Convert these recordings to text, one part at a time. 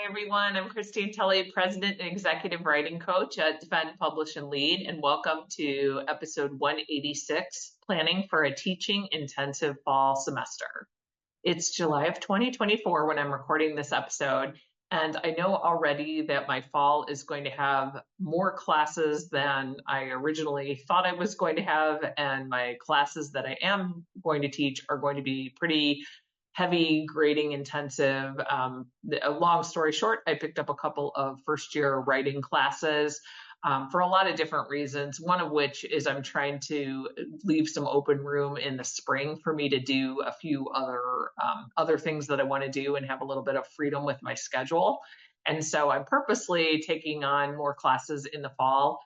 everyone. I'm Christine Tulley, President and Executive Writing Coach at Defend, Publish, and Lead, and welcome to episode 186, Planning for a Teaching Intensive Fall Semester. It's July of 2024 when I'm recording this episode, and I know already that my fall is going to have more classes than I originally thought I was going to have, and my classes that I am going to teach are going to be pretty heavy grading intensive. A long story short, I picked up a couple of first year writing classes for a lot of different reasons. One of which is I'm trying to leave some open room in the spring for me to do a few other things that I want to do and have a little bit of freedom with my schedule. And so I'm purposely taking on more classes in the fall.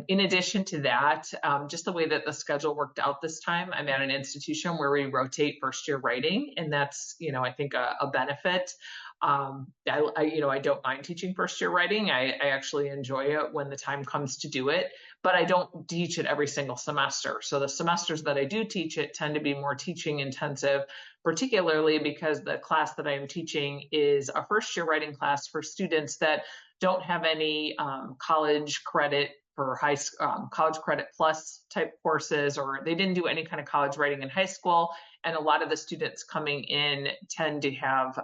In addition to that, just the way that the schedule worked out this time, I'm at an institution where we rotate first year writing, and that's, I think a benefit. I don't mind teaching first year writing. I actually enjoy it when the time comes to do it, but I don't teach it every single semester. So the semesters that I do teach it tend to be more teaching intensive, particularly because the class that I am teaching is a first year writing class for students that don't have any college credit for college credit plus type courses, or they didn't do any kind of college writing in high school. And a lot of the students coming in tend to have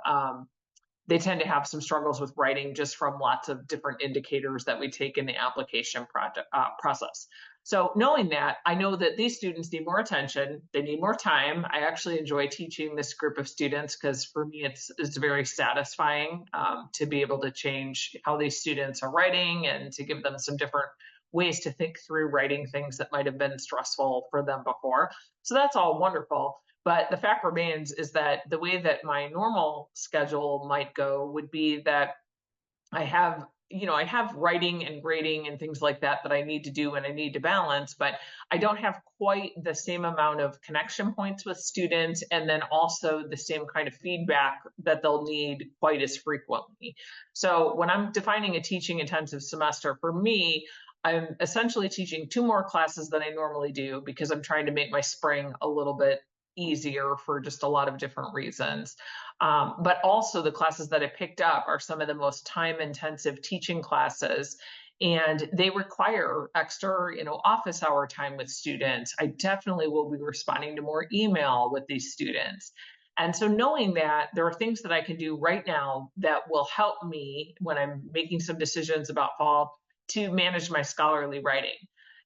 some struggles with writing just from lots of different indicators that we take in the application process. So knowing that, I know that these students need more attention, they need more time. I actually enjoy teaching this group of students because for me, it's very satisfying to be able to change how these students are writing and to give them some different ways to think through writing things that might have been stressful for them before. So that's all wonderful. But the fact remains is that the way that my normal schedule might go would be that I have writing and grading and things like that I need to do and I need to balance, but I don't have quite the same amount of connection points with students and then also the same kind of feedback that they'll need quite as frequently. So when I'm defining a teaching intensive semester, for me, I'm essentially teaching 2 more classes than I normally do because I'm trying to make my spring a little bit easier for just a lot of different reasons. But also the classes that I picked up are some of the most time intensive teaching classes, and they require extra, office hour time with students. I definitely will be responding to more email with these students. And so knowing that there are things that I can do right now that will help me when I'm making some decisions about fall to manage my scholarly writing.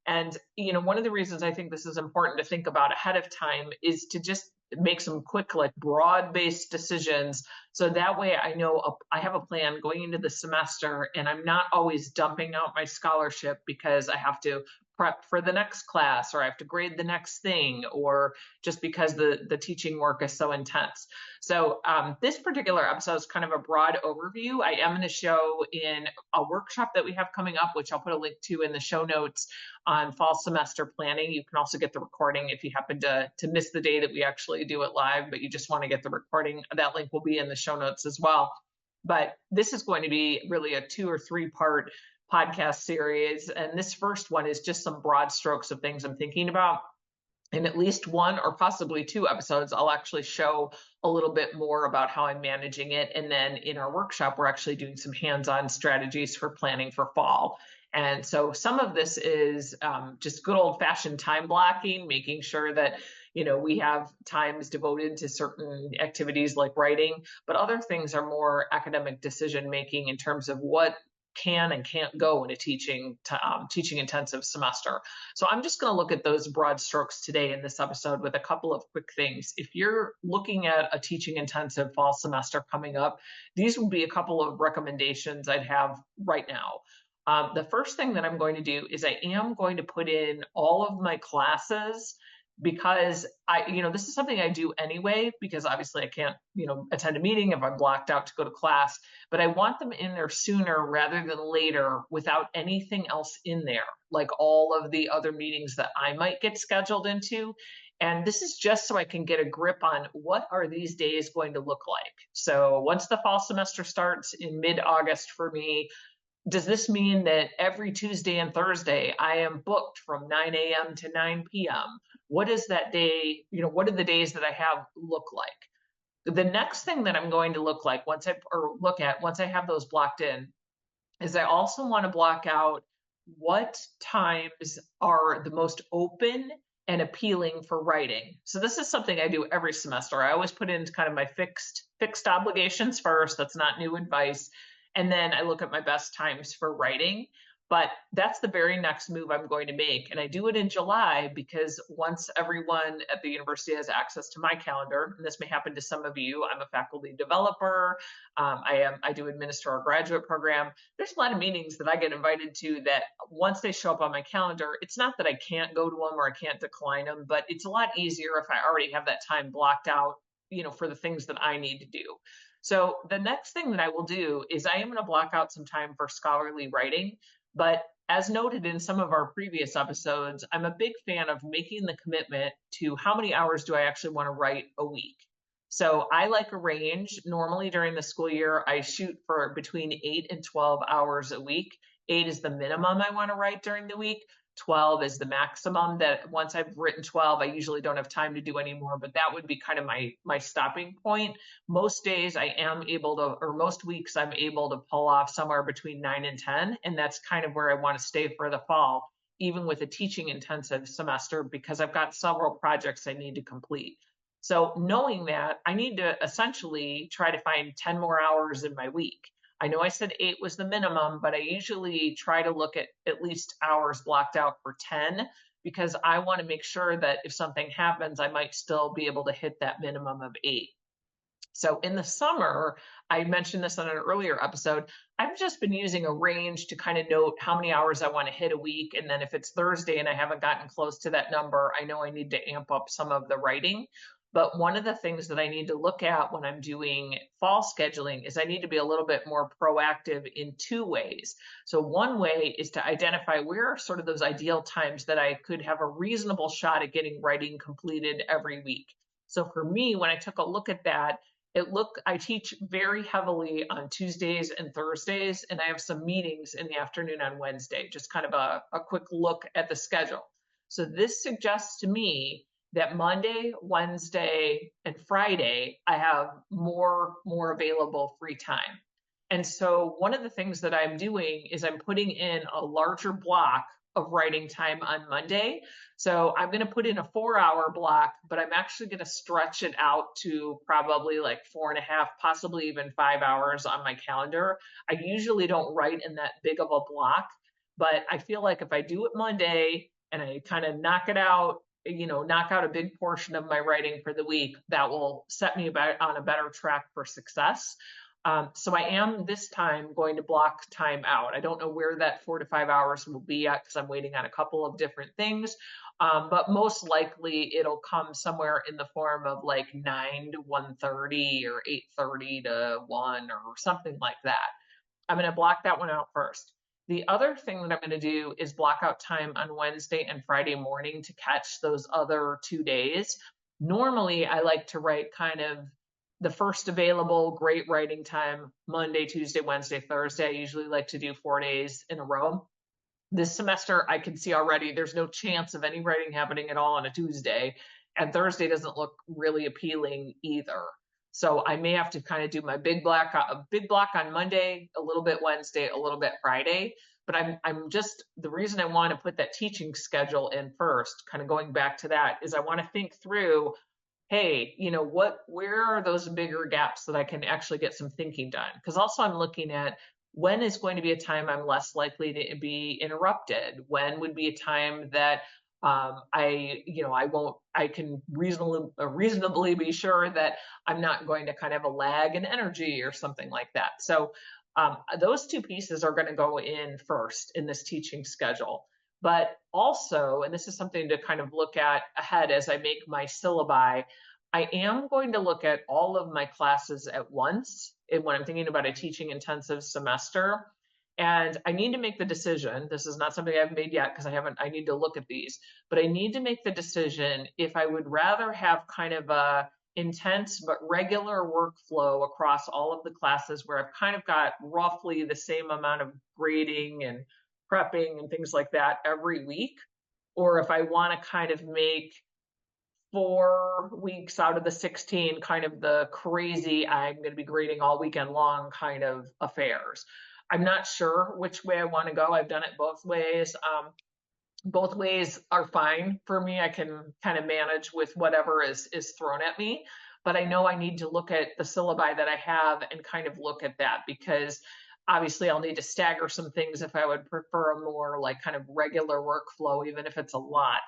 And, one of the reasons I think this is important to think about ahead of time is to just make some quick, like broad-based decisions. So that way I know I have a plan going into the semester and I'm not always dumping out my scholarship because I have to prep for the next class or I have to grade the next thing or just because the teaching work is so intense. So this particular episode is kind of a broad overview. I am going to show in a workshop that we have coming up, which I'll put a link to in the show notes on fall semester planning. You can also get the recording if you happen to miss the day that we actually do it live, but you just want to get the recording. That link will be in the show notes as well. But this is going to be really a 2 or 3 part podcast series. And this first one is just some broad strokes of things I'm thinking about. In at least 1 or possibly 2 episodes, I'll actually show a little bit more about how I'm managing it. And then in our workshop, we're actually doing some hands-on strategies for planning for fall. And so some of this is just good old-fashioned time blocking, making sure that we have times devoted to certain activities like writing, but other things are more academic decision making in terms of what can and can't go in a teaching intensive semester. So I'm just going to look at those broad strokes today in this episode with a couple of quick things. If you're looking at a teaching intensive fall semester coming up, these will be a couple of recommendations I'd have right now. The first thing that I'm going to do is I am going to put in all of my classes because this is something I do anyway, because obviously I can't, attend a meeting if I'm blocked out to go to class, but I want them in there sooner rather than later without anything else in there, like all of the other meetings that I might get scheduled into. And this is just so I can get a grip on what are these days going to look like. So once the fall semester starts in mid-August for me, does this mean that every Tuesday and Thursday I am booked from 9 a.m. to 9 p.m.? What is that day? What do the days that I have look like? The next thing that I'm going to look at once I have those blocked in is I also want to block out what times are the most open and appealing for writing. So this is something I do every semester. I always put in kind of my fixed obligations first. That's not new advice. And then I look at my best times for writing. But that's the very next move I'm going to make. And I do it in July because once everyone at the university has access to my calendar, and this may happen to some of you, I'm a faculty developer. I do administer our graduate program. There's a lot of meetings that I get invited to that once they show up on my calendar, it's not that I can't go to them or I can't decline them, but it's a lot easier if I already have that time blocked out, for the things that I need to do. So the next thing that I will do is I am going to block out some time for scholarly writing. But as noted in some of our previous episodes, I'm a big fan of making the commitment to how many hours do I actually want to write a week. So I like a range. Normally during the school year, I shoot for between 8 and 12 hours a week. 8 is the minimum I want to write during the week. 12 is the maximum. That once I've written 12, I usually don't have time to do any more, but that would be kind of my stopping point. Most days I am able to, or most weeks I'm able to pull off somewhere between 9 and 10, and that's kind of where I want to stay for the fall, even with a teaching intensive semester, because I've got several projects I need to complete. So knowing that, I need to essentially try to find 10 more hours in my week. I know I said 8 was the minimum, but I usually try to look at least hours blocked out for 10 because I want to make sure that if something happens, I might still be able to hit that minimum of 8. So in the summer, I mentioned this on an earlier episode, I've just been using a range to kind of note how many hours I want to hit a week. And then if it's Thursday and I haven't gotten close to that number, I know I need to amp up some of the writing. But one of the things that I need to look at when I'm doing fall scheduling is I need to be a little bit more proactive in two ways. So one way is to identify where are sort of those ideal times that I could have a reasonable shot at getting writing completed every week. So for me, when I took a look at that, I teach very heavily on Tuesdays and Thursdays, and I have some meetings in the afternoon on Wednesday, just kind of a quick look at the schedule. So this suggests to me that Monday, Wednesday, and Friday, I have more available free time. And so one of the things that I'm doing is I'm putting in a larger block of writing time on Monday. So I'm going to put in a 4-hour block, but I'm actually going to stretch it out to probably like 4.5, possibly even 5 hours on my calendar. I usually don't write in that big of a block, but I feel like if I do it Monday and I kind of knock it out, knock out a big portion of my writing for the week, that will set me on a better track for success. So I am this time going to block time out. I don't know where that 4 to 5 hours will be at because I'm waiting on a couple of different things. But most likely it'll come somewhere in the form of like 9 to 1:30 or 8:30 to 1 or something like that. I'm going to block that one out first. The other thing that I'm going to do is block out time on Wednesday and Friday morning to catch those other 2 days. Normally, I like to write kind of the first available great writing time, Monday, Tuesday, Wednesday, Thursday. I usually like to do 4 days in a row. This semester, I can see already there's no chance of any writing happening at all on a Tuesday, and Thursday doesn't look really appealing either. So I may have to kind of do my big block on Monday, a little bit Wednesday, a little bit Friday. But I'm just, the reason I want to put that teaching schedule in first, kind of going back to that, is I want to think through, hey, where are those bigger gaps that I can actually get some thinking done? Because also I'm looking at when is going to be a time I'm less likely to be interrupted? When would be a time that I can reasonably be sure that I'm not going to kind of have a lag in energy or something like that. So those two pieces are going to go in first in this teaching schedule. But also, and this is something to kind of look at ahead as I make my syllabi, I am going to look at all of my classes at once when I'm thinking about a teaching intensive semester. And I need to make the decision. This is not something I've made yet because I need to look at these, but I need to make the decision if I would rather have kind of a intense but regular workflow across all of the classes where I've kind of got roughly the same amount of grading and prepping and things like that every week, or if I want to kind of make 4 weeks out of the 16, kind of the crazy, I'm going to be grading all weekend long kind of affairs. I'm not sure which way I want to go. I've done it both ways. Both ways are fine for me. I can kind of manage with whatever is thrown at me, but I know I need to look at the syllabi that I have and kind of look at that, because obviously I'll need to stagger some things if I would prefer a more like kind of regular workflow. Even if it's a lot,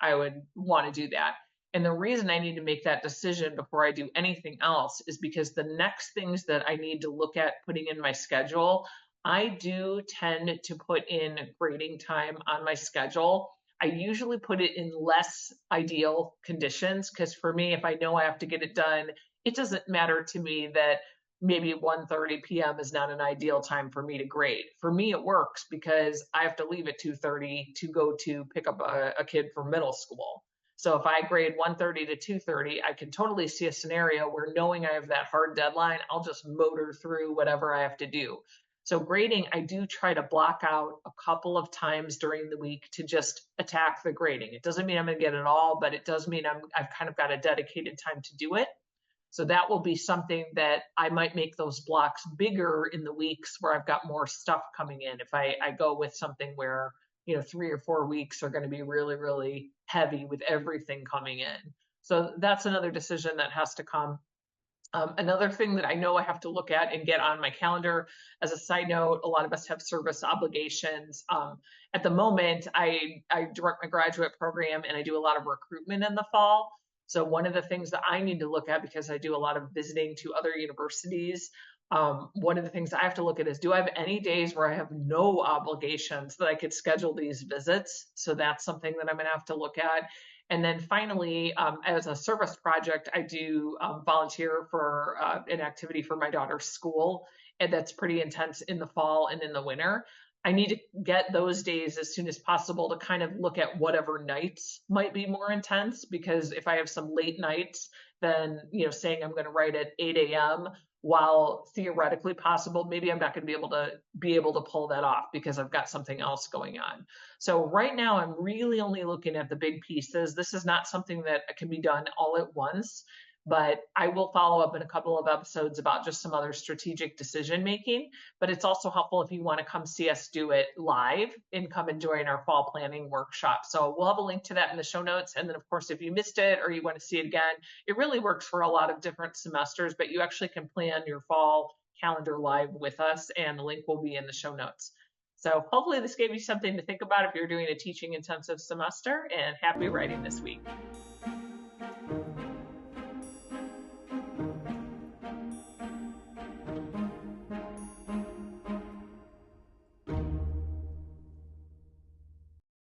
I would want to do that. And the reason I need to make that decision before I do anything else is because the next things that I need to look at putting in my schedule, I do tend to put in grading time on my schedule. I usually put it in less ideal conditions, because for me, if I know I have to get it done, it doesn't matter to me that maybe 1:30 p.m. is not an ideal time for me to grade. For me, it works because I have to leave at 2:30 to go to pick up a kid from middle school. So if I grade 1:30 to 2:30, I can totally see a scenario where, knowing I have that hard deadline, I'll just motor through whatever I have to do. So grading, I do try to block out a couple of times during the week to just attack the grading. It doesn't mean I'm going to get it all, but it does mean I've kind of got a dedicated time to do it. So that will be something that I might make those blocks bigger in the weeks where I've got more stuff coming in. If I go with something where, 3 or 4 weeks are going to be really, really heavy with everything coming in. So that's another decision that has to come. Another thing that I know I have to look at and get on my calendar, as a side note, a lot of us have service obligations. At the moment, I direct my graduate program and I do a lot of recruitment in the fall. So one of the things that I need to look at, because I do a lot of visiting to other universities, one of the things I have to look at is, do I have any days where I have no obligations that I could schedule these visits? So that's something that I'm going to have to look at. And then finally, as a service project, I do volunteer for an activity for my daughter's school, and that's pretty intense in the fall and in the winter. I need to get those days as soon as possible to kind of look at whatever nights might be more intense, because if I have some late nights, then, saying I'm going to write at 8 a.m., while theoretically possible, maybe I'm not going to be able to pull that off because I've got something else going on. So right now, I'm really only looking at the big pieces. This is not something that can be done all at once, but I will follow up in a couple of episodes about just some other strategic decision making. But it's also helpful if you want to come see us do it live and come and join our fall planning workshop. So we'll have a link to that in the show notes. And then, of course, if you missed it or you want to see it again, it really works for a lot of different semesters, but you actually can plan your fall calendar live with us, and the link will be in the show notes. So hopefully this gave you something to think about if you're doing a teaching intensive semester, and happy writing this week.